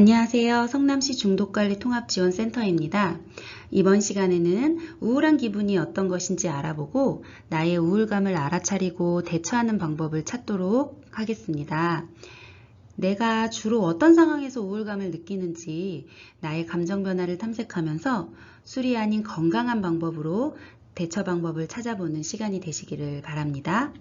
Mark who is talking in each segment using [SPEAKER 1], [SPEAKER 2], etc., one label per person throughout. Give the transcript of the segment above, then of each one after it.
[SPEAKER 1] 안녕하세요. 성남시 중독관리통합지원센터입니다. 이번 시간에는 우울한 기분이 어떤 것인지 알아보고 나의 우울감을 알아차리고 대처하는 방법을 찾도록 하겠습니다. 내가 주로 어떤 상황에서 우울감을 느끼는지 나의 감정 변화를 탐색하면서 술이 아닌 건강한 방법으로 대처 방법을 찾아보는 시간이 되시기를 바랍니다.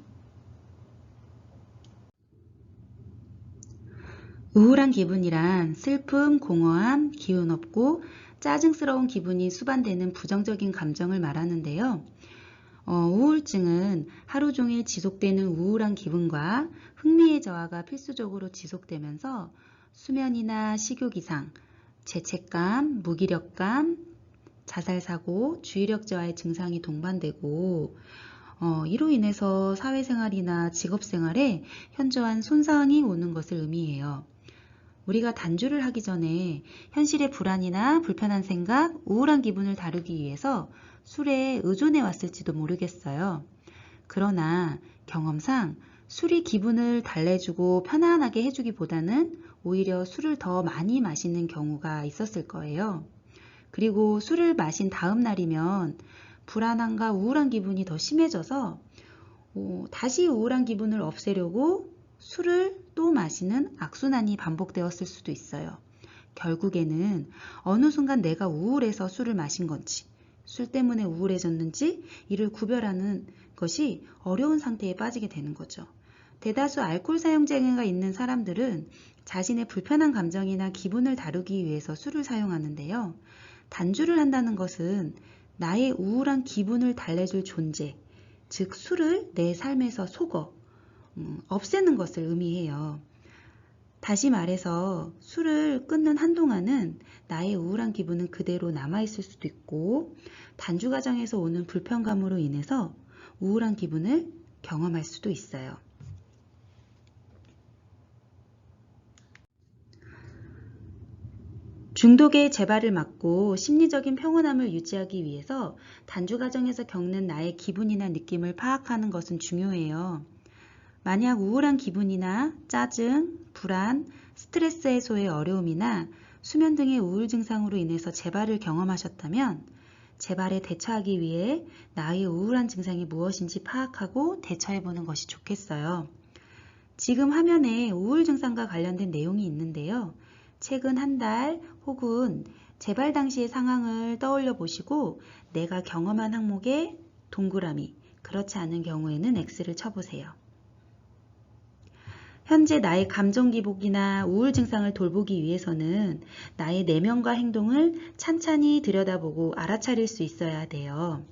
[SPEAKER 1] 우울한 기분이란 슬픔, 공허함, 기운 없고 짜증스러운 기분이 수반되는 부정적인 감정을 말하는데요. 우울증은 하루 종일 지속되는 우울한 기분과 흥미의 저하가 필수적으로 지속되면서 수면이나 식욕 이상, 죄책감, 무기력감, 자살사고, 주의력 저하의 증상이 동반되고 이로 인해서 사회생활이나 직업생활에 현저한 손상이 오는 것을 의미해요. 우리가 단주를 하기 전에 현실의 불안이나 불편한 생각, 우울한 기분을 다루기 위해서 술에 의존해 왔을지도 모르겠어요. 그러나 경험상 술이 기분을 달래주고 편안하게 해주기보다는 오히려 술을 더 많이 마시는 경우가 있었을 거예요. 그리고 술을 마신 다음 날이면 불안함과 우울한 기분이 더 심해져서 다시 우울한 기분을 없애려고 술을 또 마시는 악순환이 반복되었을 수도 있어요. 결국에는 어느 순간 내가 우울해서 술을 마신 건지, 술 때문에 우울해졌는지 이를 구별하는 것이 어려운 상태에 빠지게 되는 거죠. 대다수 알코올 사용 장애가 있는 사람들은 자신의 불편한 감정이나 기분을 다루기 위해서 술을 사용하는데요. 단주를 한다는 것은 나의 우울한 기분을 달래줄 존재, 즉 술을 내 삶에서 없애는 것을 의미해요. 다시 말해서 술을 끊는 한동안은 나의 우울한 기분은 그대로 남아있을 수도 있고 단주 과정에서 오는 불편감으로 인해서 우울한 기분을 경험할 수도 있어요. 중독의 재발을 막고 심리적인 평온함을 유지하기 위해서 단주 과정에서 겪는 나의 기분이나 느낌을 파악하는 것은 중요해요. 만약 우울한 기분이나 짜증, 불안, 스트레스 해소의 어려움이나 수면 등의 우울 증상으로 인해서 재발을 경험하셨다면 재발에 대처하기 위해 나의 우울한 증상이 무엇인지 파악하고 대처해보는 것이 좋겠어요. 지금 화면에 우울 증상과 관련된 내용이 있는데요. 최근 한 달 혹은 재발 당시의 상황을 떠올려 보시고 내가 경험한 항목에 동그라미, 그렇지 않은 경우에는 X를 쳐보세요. 현재 나의 감정 기복이나 우울 증상을 돌보기 위해서는 나의 내면과 행동을 찬찬히 들여다보고 알아차릴 수 있어야 돼요.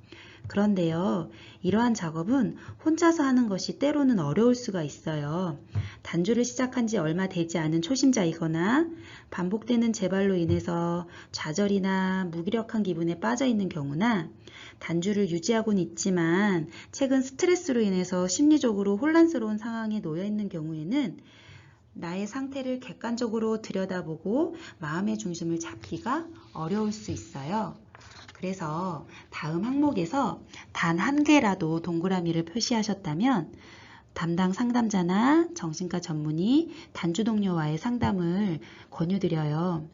[SPEAKER 1] 그런데요, 이러한 작업은 혼자서 하는 것이 때로는 어려울 수가 있어요. 단주를 시작한 지 얼마 되지 않은 초심자이거나 반복되는 재발로 인해서 좌절이나 무기력한 기분에 빠져 있는 경우나 단주를 유지하고는 있지만 최근 스트레스로 인해서 심리적으로 혼란스러운 상황에 놓여 있는 경우에는 나의 상태를 객관적으로 들여다보고 마음의 중심을 잡기가 어려울 수 있어요. 그래서 다음 항목에서 단 한 개라도 동그라미를 표시하셨다면 담당 상담자나 정신과 전문의, 단주 동료와의 상담을 권유드려요.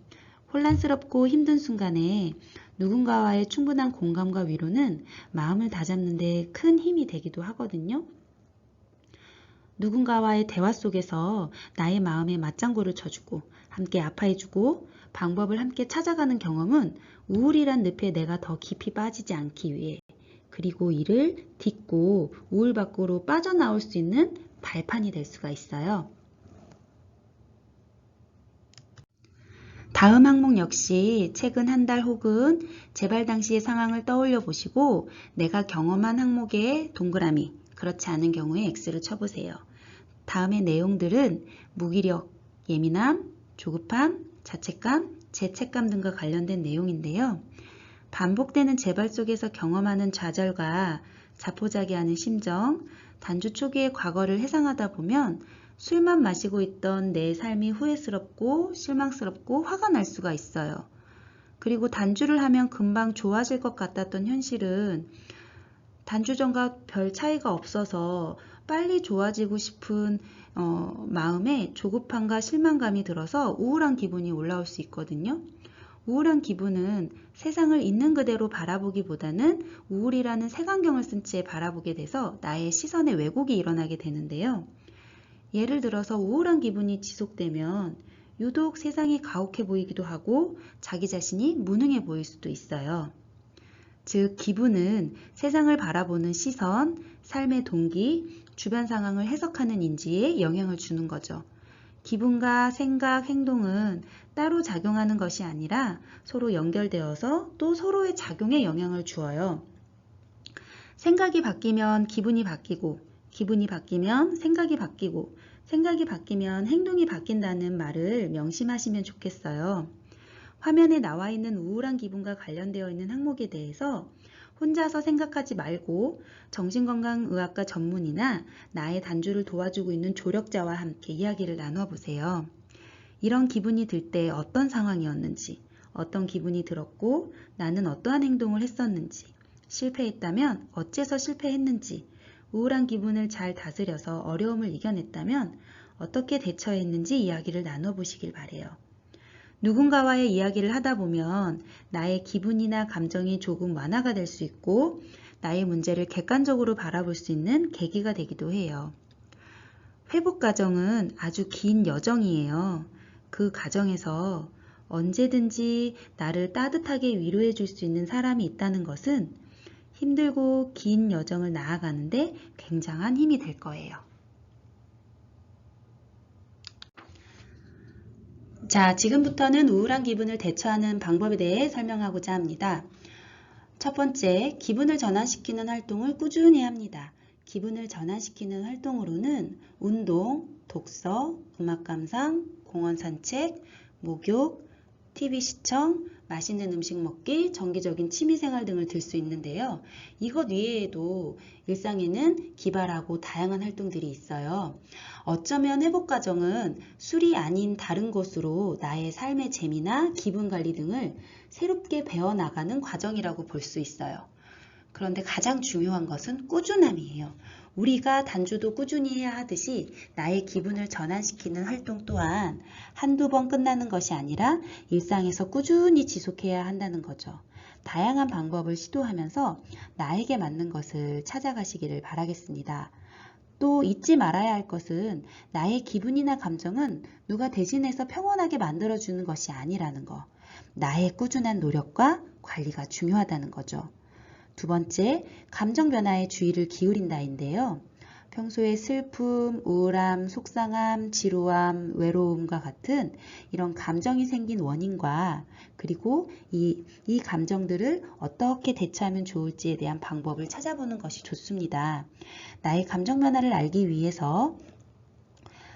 [SPEAKER 1] 혼란스럽고 힘든 순간에 누군가와의 충분한 공감과 위로는 마음을 다잡는 데 큰 힘이 되기도 하거든요. 누군가와의 대화 속에서 나의 마음에 맞장구를 쳐주고 함께 아파해주고 방법을 함께 찾아가는 경험은 우울이란 늪에 내가 더 깊이 빠지지 않기 위해 그리고 이를 딛고 우울 밖으로 빠져나올 수 있는 발판이 될 수가 있어요. 다음 항목 역시 최근 한 달 혹은 재발 당시의 상황을 떠올려 보시고 내가 경험한 항목에 동그라미, 그렇지 않은 경우에 X를 쳐보세요. 다음의 내용들은 무기력, 예민함, 조급함, 자책감, 죄책감 등과 관련된 내용인데요. 반복되는 재발 속에서 경험하는 좌절과 자포자기하는 심정, 단주 초기의 과거를 회상하다 보면 술만 마시고 있던 내 삶이 후회스럽고 실망스럽고 화가 날 수가 있어요. 그리고 단주를 하면 금방 좋아질 것 같았던 현실은 단주 전과 별 차이가 없어서 빨리 좋아지고 싶은 마음에 조급함과 실망감이 들어서 우울한 기분이 올라올 수 있거든요. 우울한 기분은 세상을 있는 그대로 바라보기보다는 우울이라는 색안경을 쓴 채 바라보게 돼서 나의 시선의 왜곡이 일어나게 되는데요. 예를 들어서 우울한 기분이 지속되면 유독 세상이 가혹해 보이기도 하고 자기 자신이 무능해 보일 수도 있어요. 즉, 기분은 세상을 바라보는 시선, 삶의 동기, 주변 상황을 해석하는 인지에 영향을 주는 거죠. 기분과 생각, 행동은 따로 작용하는 것이 아니라 서로 연결되어서 또 서로의 작용에 영향을 주어요. 생각이 바뀌면 기분이 바뀌고, 기분이 바뀌면 생각이 바뀌고, 생각이 바뀌면 행동이 바뀐다는 말을 명심하시면 좋겠어요. 화면에 나와 있는 우울한 기분과 관련되어 있는 항목에 대해서 혼자서 생각하지 말고 정신건강의학과 전문의나 나의 단주를 도와주고 있는 조력자와 함께 이야기를 나눠보세요. 이런 기분이 들 때 어떤 상황이었는지, 어떤 기분이 들었고 나는 어떠한 행동을 했었는지, 실패했다면 어째서 실패했는지, 우울한 기분을 잘 다스려서 어려움을 이겨냈다면 어떻게 대처했는지 이야기를 나눠보시길 바래요. 누군가와의 이야기를 하다 보면 나의 기분이나 감정이 조금 완화가 될 수 있고 나의 문제를 객관적으로 바라볼 수 있는 계기가 되기도 해요. 회복 과정은 아주 긴 여정이에요. 그 과정에서 언제든지 나를 따뜻하게 위로해 줄 수 있는 사람이 있다는 것은 힘들고 긴 여정을 나아가는데 굉장한 힘이 될 거예요. 자, 지금부터는 우울한 기분을 대처하는 방법에 대해 설명하고자 합니다. 첫 번째, 기분을 전환시키는 활동을 꾸준히 합니다. 기분을 전환시키는 활동으로는 운동, 독서, 음악 감상, 공원 산책, 목욕, TV 시청, 맛있는 음식 먹기, 정기적인 취미생활 등을 들 수 있는데요. 이것 외에도 일상에는 기발하고 다양한 활동들이 있어요. 어쩌면 회복 과정은 술이 아닌 다른 것으로 나의 삶의 재미나 기분 관리 등을 새롭게 배워나가는 과정이라고 볼 수 있어요. 그런데 가장 중요한 것은 꾸준함이에요. 우리가 단주도 꾸준히 해야 하듯이 나의 기분을 전환시키는 활동 또한 한두 번 끝나는 것이 아니라 일상에서 꾸준히 지속해야 한다는 거죠. 다양한 방법을 시도하면서 나에게 맞는 것을 찾아가시기를 바라겠습니다. 또 잊지 말아야 할 것은 나의 기분이나 감정은 누가 대신해서 평온하게 만들어주는 것이 아니라는 거. 나의 꾸준한 노력과 관리가 중요하다는 거죠. 두 번째, 감정 변화에 주의를 기울인다인데요. 평소에 슬픔, 우울함, 속상함, 지루함, 외로움과 같은 이런 감정이 생긴 원인과 그리고 이 감정들을 어떻게 대처하면 좋을지에 대한 방법을 찾아보는 것이 좋습니다. 나의 감정 변화를 알기 위해서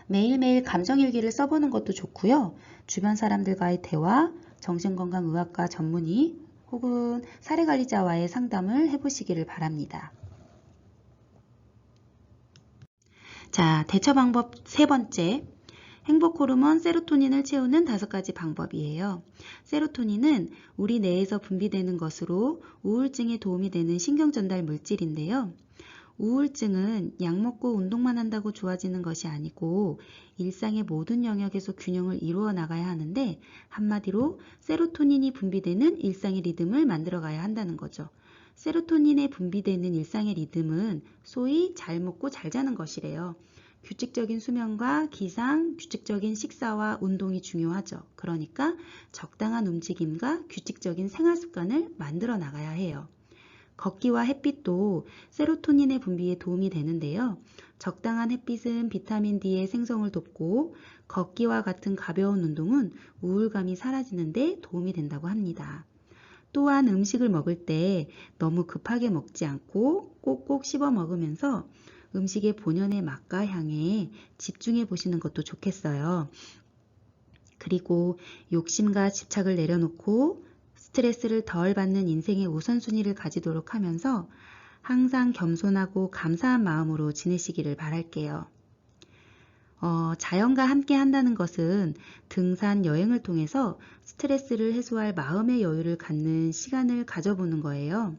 [SPEAKER 1] 매일매일 감정일기를 써보는 것도 좋고요. 주변 사람들과의 대화, 정신건강의학과 전문의, 혹은 사례관리자와의 상담을 해보시기를 바랍니다. 자, 대처 방법 세 번째, 행복 호르몬 세로토닌을 채우는 5가지 방법이에요. 세로토닌은 우리 뇌에서 분비되는 것으로 우울증에 도움이 되는 신경전달 물질인데요. 우울증은 약 먹고 운동만 한다고 좋아지는 것이 아니고 일상의 모든 영역에서 균형을 이루어 나가야 하는데 한마디로 세로토닌이 분비되는 일상의 리듬을 만들어 가야 한다는 거죠. 세로토닌에 분비되는 일상의 리듬은 소위 잘 먹고 잘 자는 것이래요. 규칙적인 수면과 기상, 규칙적인 식사와 운동이 중요하죠. 그러니까 적당한 움직임과 규칙적인 생활 습관을 만들어 나가야 해요. 걷기와 햇빛도 세로토닌의 분비에 도움이 되는데요. 적당한 햇빛은 비타민 D의 생성을 돕고 걷기와 같은 가벼운 운동은 우울감이 사라지는 데 도움이 된다고 합니다. 또한 음식을 먹을 때 너무 급하게 먹지 않고 꼭꼭 씹어 먹으면서 음식의 본연의 맛과 향에 집중해 보시는 것도 좋겠어요. 그리고 욕심과 집착을 내려놓고 스트레스를 덜 받는 인생의 우선순위를 가지도록 하면서 항상 겸손하고 감사한 마음으로 지내시기를 바랄게요. 자연과 함께 한다는 것은 등산, 여행을 통해서 스트레스를 해소할 마음의 여유를 갖는 시간을 가져보는 거예요.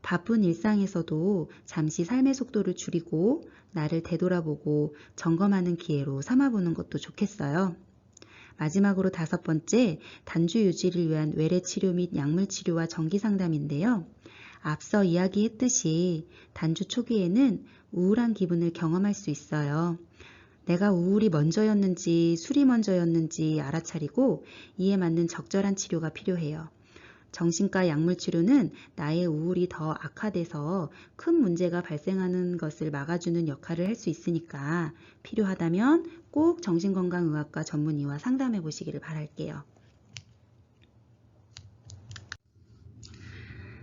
[SPEAKER 1] 바쁜 일상에서도 잠시 삶의 속도를 줄이고 나를 되돌아보고 점검하는 기회로 삼아보는 것도 좋겠어요. 마지막으로 5번째, 단주 유지를 위한 외래 치료 및 약물 치료와 정기 상담인데요. 앞서 이야기했듯이 단주 초기에는 우울한 기분을 경험할 수 있어요. 내가 우울이 먼저였는지 술이 먼저였는지 알아차리고 이에 맞는 적절한 치료가 필요해요. 정신과 약물 치료는 나의 우울이 더 악화돼서 큰 문제가 발생하는 것을 막아주는 역할을 할 수 있으니까 필요하다면 꼭 정신건강의학과 전문의와 상담해 보시기를 바랄게요.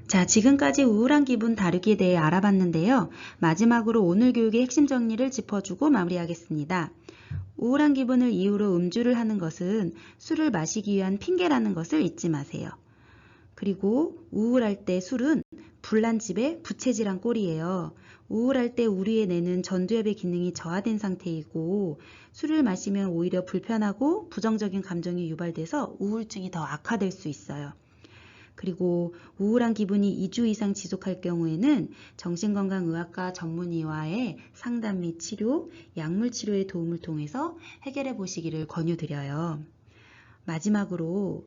[SPEAKER 1] 자, 지금까지 우울한 기분 다루기에 대해 알아봤는데요. 마지막으로 오늘 교육의 핵심 정리를 짚어주고 마무리하겠습니다. 우울한 기분을 이유로 음주를 하는 것은 술을 마시기 위한 핑계라는 것을 잊지 마세요. 그리고 우울할 때 술은 불난 집에 부채질한 꼴이에요. 우울할 때 우리의 뇌는 전두엽의 기능이 저하된 상태이고 술을 마시면 오히려 불편하고 부정적인 감정이 유발돼서 우울증이 더 악화될 수 있어요. 그리고 우울한 기분이 2주 이상 지속할 경우에는 정신건강의학과 전문의와의 상담 및 치료, 약물 치료의 도움을 통해서 해결해 보시기를 권유드려요. 마지막으로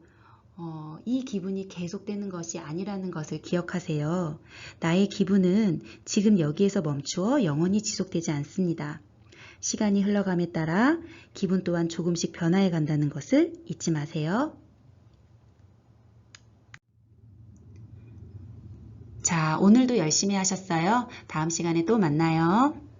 [SPEAKER 1] 이 기분이 계속되는 것이 아니라는 것을 기억하세요. 나의 기분은 지금 여기에서 멈추어 영원히 지속되지 않습니다. 시간이 흘러감에 따라 기분 또한 조금씩 변화해 간다는 것을 잊지 마세요. 자, 오늘도 열심히 하셨어요? 다음 시간에 또 만나요.